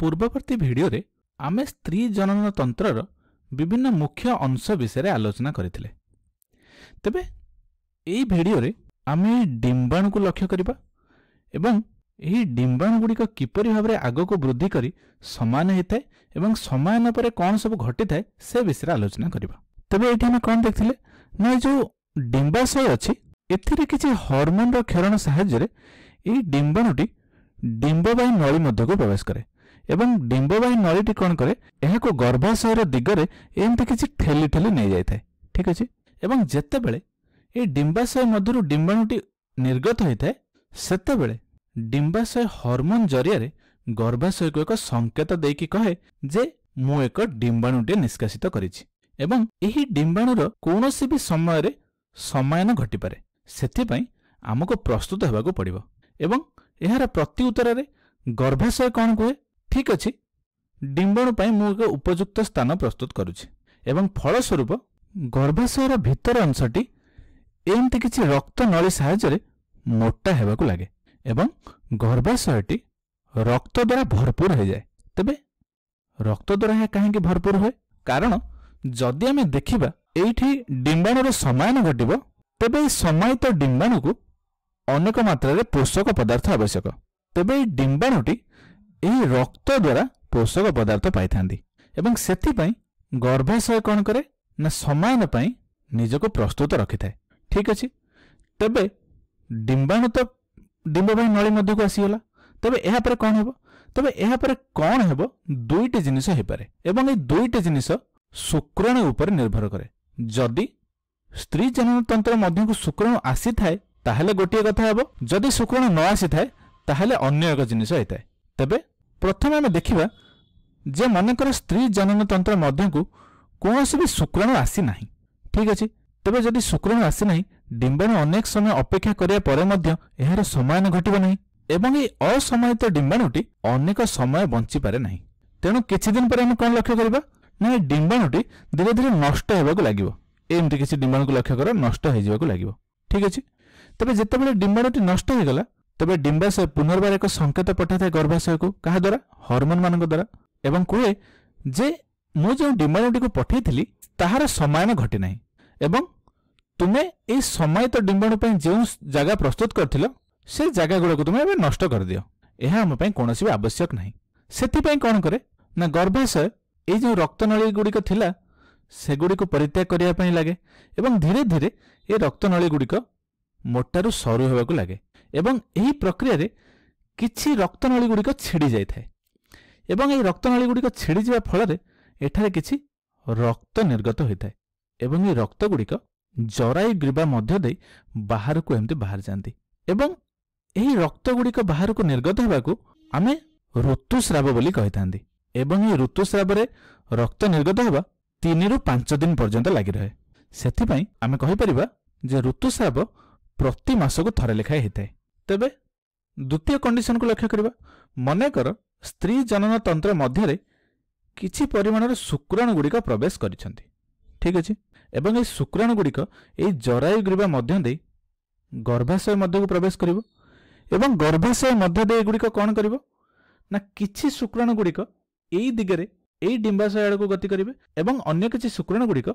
पूर्ववर्ती भिडियो रे आमे स्त्री जनन तंत्रर विभिन्न मुख्य अंश विषय आलोचना करथिले। तेबे एई भिडियो रे आमे डिंबाणु को लक्ष्य करिबा एवं एही डिंबाणु गुड़िक किपरि भाबरे आगो को वृद्धि करी समान हेताए एवं समान पर कौन सब घटी थाए से विषय आलोचना करिबा। तेबे एठी हम कौन देखथिले ना जो डिंबाशय अछि एथिरे किछि हार्मोन रो क्षरण सहाय्य रे एही डिंबाणुटी डिंबवाही नळी मध्य को प्रवेश करे एवं डिंबवाही नळीटी कौन करे एहा को गर्भाशयर दिगरे एमती किछि ठेली ठेली नै जाय थाए। ठीक अछि एवं जेते बेले ए डिंबाशय मध्यरु डिंबाणुटी निर्गत होइथाए सेते बेले डिंबाशय हार्मोन जरिया रे गर्भाशय को एक संकेत देकी कहे जे मु एक डिंबाणुटे निष्कासित करिछि एवं एही डिंबाणुर कोनोसी भी समय रे समायन घटी पारे। सेथि पई हमको प्रस्तुत हेबाको पड़िबो एवं एहार प्रति उत्तर रे गर्भाशय कौन कहे ठीक अछि डिंबाणु पई मु एक उपयुक्त स्थान प्रस्तुत करूछि एवं फलस्वरूप गर्भाशयर भीतर अंशटी एमती किछि रक्त नळी सहाय्य रे मोटा हेबाको लागे एवं गर्भाशयटी रक्त द्वारा भरपूर हो जाए। तेबे रक्त द्वारा कहीं भरपूर हुए कारण जदि आमे देखिबा एठी डिंबाणुर समायन घटिबो तेबे समायित डिंबाणु को अनेक मात्रा रे पोषक पदार्थ आवश्यक। तेबे डिंबाणुटी एही रक्त द्वारा पोषक पदार्थ पाइथांदी एवं सेथि पई गर्भाशय कौन करे ना समायन पई निजको प्रस्तुत रखिथाए। ठीक अछि तेबे डिंबाणु तो डिंबवाही नळी मध्य को आसीगला तेबे एहा पर कौन हेबो तेबे एहा पर कौन हेबो दुईटी जिनिस हे पारे एवं ए दुईटी जिनिस शुक्राणु उपर निर्भर करे। जदि स्त्री जनन तंत्र मध्य को शुक्राणु आसी थाए ताहले गोटिए कथा हेबो जदि शुक्राणु न आसी थाए ताहले अन्य एक जिनिस हेताए। तेबे प्रथमे हम देखिबा जे मानकर स्त्री जनन तंत्र मध्य को कोनोसी भी शुक्राणु आसी नाही। ठीक अछि तेबे जदि शुक्राणु आसी नाही डिंबाणु अनेक समय अपेक्षा करिया परे मध्य एहार समायन घटिबो नाही एवं ए असमायित डिंबाणुटी अनेक समय बंची पारे नाही। तेणु किछि दिन पर हम कोन लक्ष्य करिबा ना डिंबाणुटी धीरे धीरे नष्ट हेबाको लागिबो एमती किछि डिंबाणु को लक्ष्य कर नष्ट हो जाबाको लागिबो। ठीक अछि तबे जेतेबेले डिंबाणुटी नष्ट हो गला तबे डिंबाशय पुनर्बार एक संकेत पठाइଥାଏ गर्भाशय को कहा द्वारा हार्मोन मानक द्वारा एवं कहे जे मु जो डिंबाणुटी को पठाइथिली ताहार समायन घटी नाही एवं तुमे ए समायित डिंबाणु पई जे जगह प्रस्तुत करथिलो से जगह गुड़ा को तुम ए नष्ट कर दियो एहा हम पई कोनोसी भी आवश्यक नाही। सेथि पई कोन करे ना गर्भाशय ए जो रक्तनळी गुड़िक थिला से गुड़िक परित्याग करिया पई लागे एवं धीरे धीरे ए रक्तनळी गुड़िक मोटारू सरू हेबाकू लागे एवं एही प्रक्रिया रे किछि रक्तनळी गुड़िक छिड़ी जाय थाए एवं ए रक्तनळी गुड़िक छिड़ी जिबा फल रे एठारे किछि रक्त निर्गत होइथाए एवं ए रक्त गुड़िक जरायु ग्रीवा मध्य दे बाहर को एमती बाहर जाती एवं एही रक्त गुड़िक बाहर को निर्गत होगाकू आमे ऋतुस्राव बोली कहिथांदी एवं ए ऋतुस्राव रे रक्त निर्गत होगा 3 रु 5 दिन पर्यंत लागि रहे। सेथि पई आमे कहि परिबा जे ऋतुस्राव प्रति मास को थरे लेखाए हेताए। तबे द्वितीय कंडीशन को लक्ष्य करिबा मनेकर स्त्री जनन तंत्र मध्य रे किछि परिमाण रे शुक्राणु गुड़िक प्रवेश करिसंती। ठीक अछि एवं ए शुक्राणु गुड़िक ए जरायु ग्रीवा मध्य दे गर्भाशय मध्य को प्रवेश करिवो एवं गर्भाशय मध्य दे गुड़िक कौन करिवो ना किछि शुक्राणु गुड़िक एई दिगरे एई डिंबाशय आड़ को गति करिवे एवं अन्य किछि शुक्राणु गुड़िक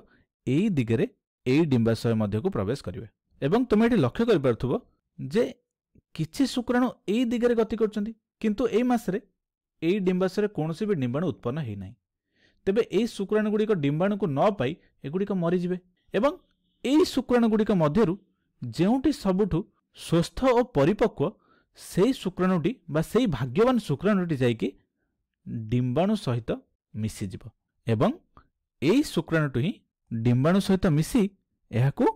एई दिगरे एई डिंबाशय मध्य को प्रवेश करिवे एवं तुम एठी लक्ष्य करि परथुबो जे किछि शुक्राणु एई दिगरे गति करचंती किंतु एई मासरे एई डिंबाशय रे कोनोसी भी डिंबाणु उत्पन्न हेइ नाही। तेबे एई शुक्राणु गुड़िक डिंबाणु को न पाई एगुड़िक मरी जिवे एवं एई शुक्राणु गुड़िक मध्यरु जेउटी सबुठु स्वस्थ और परिपक्व सेई शुक्राणुटी बा सेई भाग्यवान शुक्राणुटी जाइकी डिंबाणु सहित मिसी जिवो एवं एई शुक्राणुटी ही डिंबाणु सहित मिसी एहाकू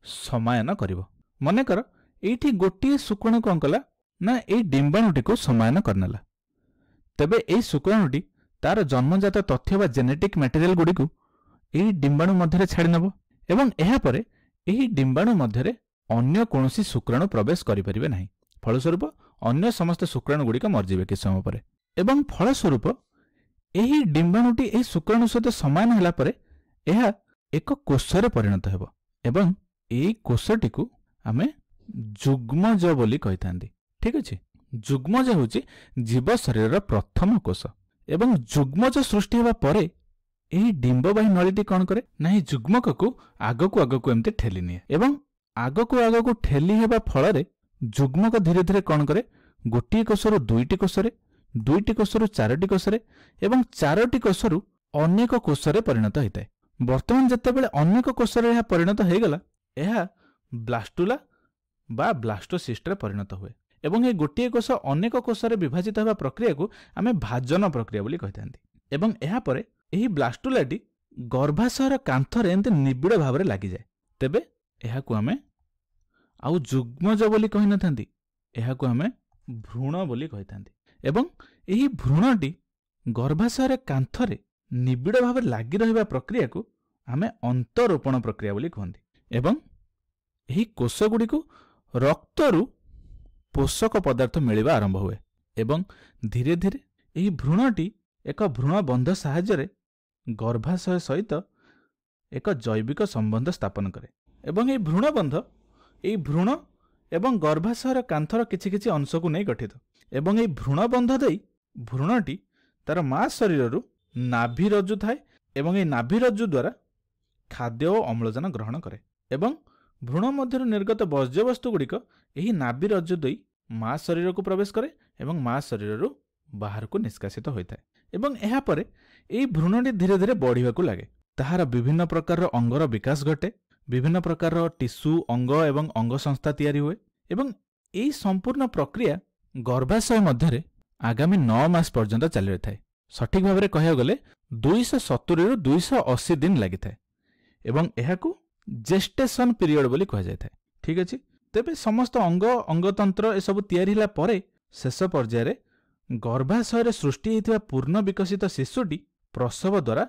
समायन करिवो। मनेकर एठी गोटिए शुक्राणु कौन कला ना एई डिंबाणुटी को समायन करनेला तेबे एई शुक्राणुटी तार जन्मजात तथ्य बा जेनेटिक मटेरियल गुड़िक एही डिंबाणु मध्य छाड़ी नब एवं एहा परे एही डिंबाणु मध्य अन्य कोनोसी शुक्राणु प्रवेश करिपरिबे नाही। फलस्वरूप अन्य समस्त शुक्राणु गुड़िक मरजिबे कि समय परे एवं फलस्वरूप एही डिंबाणुटी एही शुक्राणु सहित समायन होला परे एहा एक कोषरे परिणत हेबो एवं एही कोषटी को आमे जुग्मज बोली कहिथांदी। ठीक अछि जुग्मज होची जीव शरीर प्रथम कोष ଏବଂ ଯୁଗ୍ମଜ ସୃଷ୍ଟି ହେବା ପରେ ଏହି ଡିମ୍ବବାହୀ ନଳୀଟି କ'ଣ କରେ ନା ଏହି ଯୁଗ୍ମକକୁ ଆଗକୁ ଏମିତି ଠେଲି ନିଏ ଏବଂ ଆଗକୁ ଠେଲି ହେବା ଫଳରେ ଯୁଗ୍ମକ ଧୀରେ ଧୀରେ କ'ଣ କରେ ଗୋଟିଏ କୋଷରୁ ଦୁଇଟି କୋଷରେ, ଦୁଇଟି କୋଷରୁ ଚାରୋଟି କୋଷରେ ଏବଂ ଚାରୋଟି କୋଷରୁ ଅନେକ କୋଷରେ ପରିଣତ ହୋଇଥାଏ। ବର୍ତ୍ତମାନ ଯେତେବେଳେ ଅନେକ କୋଷରେ ଏହା ପରିଣତ ହୋଇଗଲା, ଏହା ବ୍ଲାଷ୍ଟୁଲା ବା ବ୍ଲାଷ୍ଟୋସିଷ୍ଟରେ ପରିଣତ ହୁଏ ଏବଂ ଏହି ଗୋଟିଏ କୋଷ ଅନେକ କୋଷରେ ବିଭାଜିତ ହେବା ପ୍ରକ୍ରିୟାକୁ ଆମେ ଭାଜନ ପ୍ରକ୍ରିୟା ବୋଲି କହିଥାନ୍ତି। ଏବଂ ଏହାପରେ ଏହି ବ୍ଲାଷ୍ଟୁଲାଟି ଗର୍ଭାଶୟର କାନ୍ଥରେ ଏମିତି ନିବିଡ଼ ଭାବରେ ଲାଗିଯାଏ। ତେବେ ଏହାକୁ ଆମେ ଆଉ ଯୁଗ୍ମଜ ବୋଲି କହିନଥାନ୍ତି, ଏହାକୁ ଆମେ ଭ୍ରୂଣ ବୋଲି କହିଥାନ୍ତି ଏବଂ ଏହି ଭ୍ରୂଣଟି ଗର୍ଭାଶୟର କାନ୍ଥରେ ନିବିଡ଼ ଭାବରେ ଲାଗି ରହିବା ପ୍ରକ୍ରିୟାକୁ ଆମେ ଅନ୍ତରୋପଣ ପ୍ରକ୍ରିୟା ବୋଲି କୁହନ୍ତି। ଏବଂ ଏହି କୋଷଗୁଡ଼ିକୁ ରକ୍ତରୁ ପୋଷକ ପଦାର୍ଥ ମିଳିବା ଆରମ୍ଭ ହୁଏ ଏବଂ ଧୀରେ ଧୀରେ ଏହି ଭ୍ରୂଣଟି ଏକ ଭ୍ରୂଣବନ୍ଧ ସାହାଯ୍ୟରେ ଗର୍ଭାଶୟ ସହିତ ଏକ ଜୈବିକ ସମ୍ବନ୍ଧ ସ୍ଥାପନ କରେ ଏବଂ ଏହି ଭ୍ରୂଣବନ୍ଧ ଏହି ଭ୍ରୂଣ ଏବଂ ଗର୍ଭାଶୟର କାନ୍ଥର କିଛି କିଛି ଅଂଶକୁ ନେଇ ଗଠିତ ଏବଂ ଏହି ଭ୍ରୂଣବନ୍ଧ ଦେଇ ଭ୍ରୂଣଟି ତାର ମା ଶରୀରରୁ ନାଭିରଜ୍ଜୁ ଥାଏ ଏବଂ ଏହି ନାଭିରଜ୍ଜୁ ଦ୍ୱାରା ଖାଦ୍ୟ ଓ ଅମ୍ଳଜାନ ଗ୍ରହଣ କରେ ଏବଂ ଭ୍ରୂଣ ମଧ୍ୟରୁ ନିର୍ଗତ ବର୍ଜ୍ୟବସ୍ତୁ ଗୁଡ଼ିକ ଏହି ନାଭିରଜ୍ଜୁ ଦେଇ ମା ଶରୀରକୁ ପ୍ରବେଶ କରେ ଏବଂ ମା ଶରୀରରୁ ବାହାରକୁ ନିଷ୍କାସିତ ହୋଇଥାଏ ଏବଂ ଏହାପରେ ଏହି ଭ୍ରୂଣଟି ଧୀରେ ଧୀରେ ବଢ଼ିବାକୁ ଲାଗେ। ତାହାର ବିଭିନ୍ନ ପ୍ରକାରର ଅଙ୍ଗର ବିକାଶ ଘଟେ, ବିଭିନ୍ନ ପ୍ରକାରର ଟିସ୍ୟୁ, ଅଙ୍ଗ ଏବଂ ଅଙ୍ଗ ସଂସ୍ଥା ତିଆରି ହୁଏ ଏବଂ ଏହି ସମ୍ପୂର୍ଣ୍ଣ ପ୍ରକ୍ରିୟା ଗର୍ଭାଶୟ ମଧ୍ୟରେ ଆଗାମୀ 9 ମାସ ପର୍ଯ୍ୟନ୍ତ ଚାଲି ରହିଥାଏ। ସଠିକ୍ ଭାବରେ କହିବାକୁ ଗଲେ 270ରୁ 280 ଦିନ ଲାଗିଥାଏ ଏବଂ ଏହାକୁ ଜେଷ୍ଟେସନ୍ ପିରିୟଡ଼ ବୋଲି କୁହାଯାଇଥାଏ। ଠିକ୍ ଅଛି, ତେବେ ସମସ୍ତ ଅଙ୍ଗତନ୍ତ୍ର ଏସବୁ ତିଆରି ହେଲା ପରେ ଶେଷ ପର୍ଯ୍ୟାୟରେ ଗର୍ଭାଶୟରେ ସୃଷ୍ଟି ହୋଇଥିବା ପୂର୍ଣ୍ଣ ବିକଶିତ ଶିଶୁଟି ପ୍ରସବ ଦ୍ୱାରା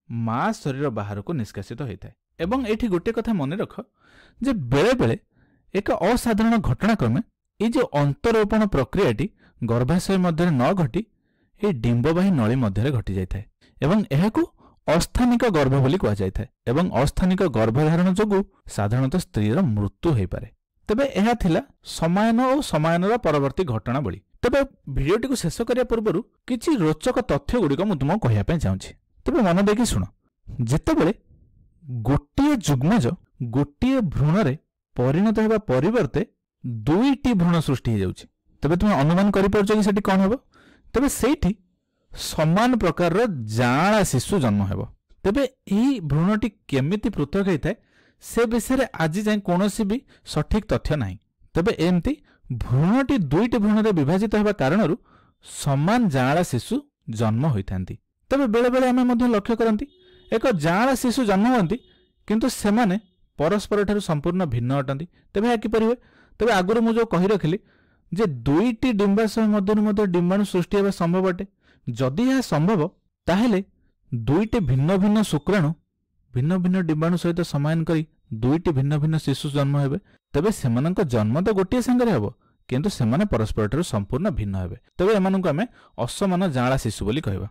ମା ଶରୀର ବାହାରକୁ ନିଷ୍କାସିତ ହୋଇଥାଏ। ଏବଂ ଏଠି ଗୋଟିଏ କଥା ମନେ ରଖ ଯେ ବେଳେବେଳେ ଏକ ଅସାଧାରଣ ଘଟଣାକ୍ରମେ এই যে ଅନ୍ତରୋପଣ ପ୍ରକ୍ରିୟାଟି ଗର୍ଭାଶୟ ମଧ୍ୟରେ ନ ଘଟି ଏହି ଡିମ୍ବବାହୀ ନଳୀ ମଧ୍ୟରେ ଘଟି ଯାଇଥାଏ ଏବଂ ଏହାକୁ ଅସ୍ଥାନିକ ଗର୍ଭ ବୋଲି କୁହାଯାଇଥାଏ ଏବଂ ଅସ୍ଥାନିକ ଗର୍ଭଧାରଣ ଯୋଗୁଁ ସାଧାରଣତଃ ସ୍ତ୍ରୀର ମୃତ୍ୟୁ ହୋଇପାରେ। ତେବେ ଏହା ଥିଲା ସମାୟନ ଓ ସମାୟନର ପରବର୍ତ୍ତୀ ଘଟଣାବଳୀ। ତେବେ ଭିଡ଼ିଓଟିକୁ ଶେଷ କରିବା ପୂର୍ବରୁ କିଛି ରୋଚକ ତଥ୍ୟ ଗୁଡ଼ିକ ମୁଁ ତୁମକୁ କହିବା ପାଇଁ ଚାହୁଁଛି। ତେବେ ମନ ଦେଇକି ଶୁଣ, ଯେତେବେଳେ ଗୋଟିଏ ଯୁଗ୍ମଜ ଗୋଟିଏ ଭ୍ରୂଣରେ ପରିଣତ ହେବା ପରିବର୍ତ୍ତେ ଦୁଇଟି ଭ୍ରୂଣ ସୃଷ୍ଟି ହୋଇଯାଉଛି, ତେବେ ତୁମେ ଅନୁମାନ କରିପାରୁଛ କି ସେଠି କ'ଣ ହେବ? ତେବେ ସେଇଠି ସମାନ ପ୍ରକାରର ଜାଆଁଳା ଶିଶୁ ଜନ୍ମ ହେବ। ତେବେ ଏହି ଭ୍ରୂଣଟି କେମିତି ପୃଥକ ହୋଇଥାଏ ସେ ବିଷୟରେ ଆଜି ଯାଏଁ କୌଣସି ବି ସଠିକ୍ ତଥ୍ୟ ନାହିଁ। ତେବେ ଏମିତି ଭ୍ରୂଣଟି ଦୁଇଟି ଭ୍ରୂଣରେ ବିଭାଜିତ ହେବା କାରଣରୁ ସମାନ ଜାଆଁଳା ଶିଶୁ ଜନ୍ମ ହୋଇଥାନ୍ତି। ତେବେ ବେଳେବେଳେ ଆମେ ମଧ୍ୟ ଲକ୍ଷ୍ୟ କରନ୍ତି ଏକ ଜାଆଁଳା ଶିଶୁ ଜନ୍ମ ହୁଅନ୍ତି କିନ୍ତୁ ସେମାନେ ପରସ୍ପରଠାରୁ ସମ୍ପୂର୍ଣ୍ଣ ଭିନ୍ନ ଅଟନ୍ତି। ତେବେ ଏହା କିପରି ହୁଏ? ତେବେ ଆଗରୁ ମୁଁ ଯେଉଁ କହି ରଖିଲି ଯେ ଦୁଇଟି ଡିମ୍ବାଶୟ ମଧ୍ୟରୁ ମଧ୍ୟ ଡିମ୍ବାଣୁ ସୃଷ୍ଟି ହେବା ସମ୍ଭବ ଅଟେ। ଯଦି ଏହା ସମ୍ଭବ ତାହେଲେ ଦୁଇଟି ଭିନ୍ନ ଭିନ୍ନ ଶୁକ୍ରାଣୁ ଭିନ୍ନ ଭିନ୍ନ ଡିମ୍ବାଣୁ ସହିତ ସମାୟନ କରି ଦୁଇଟି ଭିନ୍ନ ଭିନ୍ନ ଶିଶୁ ଜନ୍ମ ହେବେ। ତେବେ ସେମାନଙ୍କ ଜନ୍ମ ତ ଗୋଟିଏ ସାଙ୍ଗରେ ହେବ କିନ୍ତୁ ସେମାନେ ପରସ୍ପରଠାରୁ ସମ୍ପୂର୍ଣ୍ଣ ଭିନ୍ନ ହେବେ। ତେବେ ଏମାନଙ୍କୁ ଆମେ ଅସମାନ ଜାଆଁଳା ଶିଶୁ ବୋଲି କହିବା।